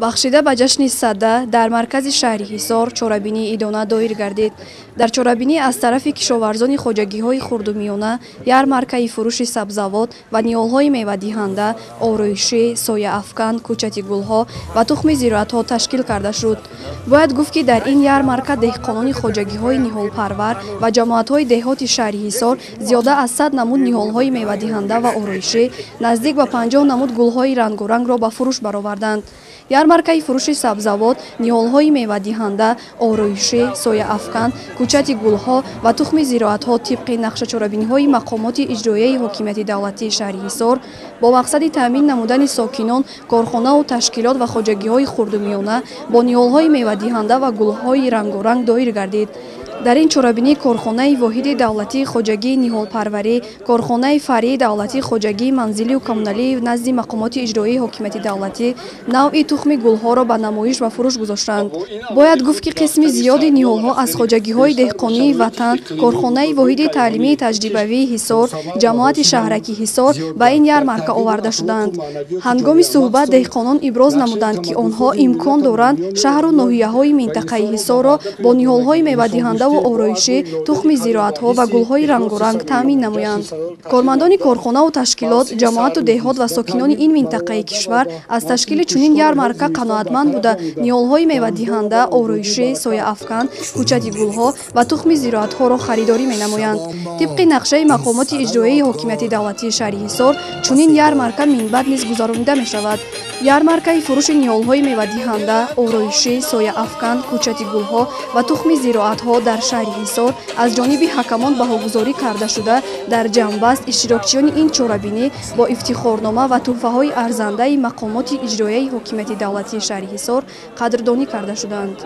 бахшида ба ҷашни садда дар маркази шаҳри Ҳисор чорабинии идона доир гардид. Дар чорабинӣ аз тарафи кишоварзони хоҷагиҳои хурдумиёна, ярмаркаи фурӯши сабзавот ва ниҳолҳои мевадиҳанда, ороишӣ, сояафкан, кӯчати гулҳо ва тухми зироатҳо ташкил карда шуд. Бояд гуфт ки дар ин ярмарка деҳқонони хоҷагиҳои ниҳолпарвар ва ҷамоатҳои деҳоти шаҳри Ҳисор зиёда аз 100 намуд ниҳолҳои мевадиҳанда ва ороишӣ, наздик ба 50 намуд гулҳои рангорангро ба фурӯш бароварданд. Ярмаркаи фурӯши сабзавот, ниҳолҳои мевадиҳанда, ороишӣ, сояафкан, кӯчати гулҳо ва тухми зироатҳо тибқи нақшачорабиниҳои мақомоти иҷроияи ҳокимияти давлатии шаҳри Ҳисор бо мақсади таъмин намудани сокинон, корхонаву ташкилот ва хоҷагиҳои хурдумиёна бо ниҳолҳои мевадиҳанда ва гулҳои рангоранг доир гардид. Дар ин чорабинӣ корхонаи воҳиди давлатии хоҷагии ниҳолпарварӣ, корхонаи фаръии давлатии хоҷагии манзилию коммуналӣ назди мақомоти иҷроии ҳокимияти давлатӣ навъи тухми гулҳоро ба намоиш ва фурӯш гузоштанд. Бояд гуфт ки қисми зиёди ниҳолҳо аз хоҷагиҳои деҳқонии ватан, корхонаи воҳиди таълимии таҷрибавии Ҳисор, ҷамоати шаҳраки Ҳисор ба ин ярмарка оварда шуданд. Ҳангоми суҳбат деҳқонон иброз намуданд, ки онҳо имкон доранд шаҳру ноҳияҳои минтақаи Ҳисорро бо ниҳолҳои мевадиҳанда ороишӣ, тухми зироатҳо ва гулҳои рангоранг таъмин намоянд. Кормандони корхонаву ташкилот, ҷамоату деҳот ва сокинони ин минтақаи кишвар аз ташкили чунин ярмарка қаноатманд буда ниҳолҳои мевадиҳанда, ороишӣ, сояафкан, кӯчати гулҳо ва тухми зироатҳоро харидорӣ менамоянд. Тибқи нақшаи мақомоти иҷроияи ҳокимияти давлатии шаҳри Ҳисор, чунин ярмарка минбаъд низ гузаронида мешавад. Ярмаркаи фурӯши ниҳолҳои мевадиҳанда, ороишӣ, сояафкан, кӯчати гулҳо ва тухми зироатҳо дар шаҳри Ҳисор аз ҷониби ҳакамон баҳогузорӣ карда шуда, дар ҷамъбаст иштирокчиёни ин чорабинӣ бо ифтихорнома ва тӯҳфаҳои арзандаи мақомоти иҷроияи ҳокимияти давлатии шаҳри Ҳисор қадрдонӣ карда шуданд.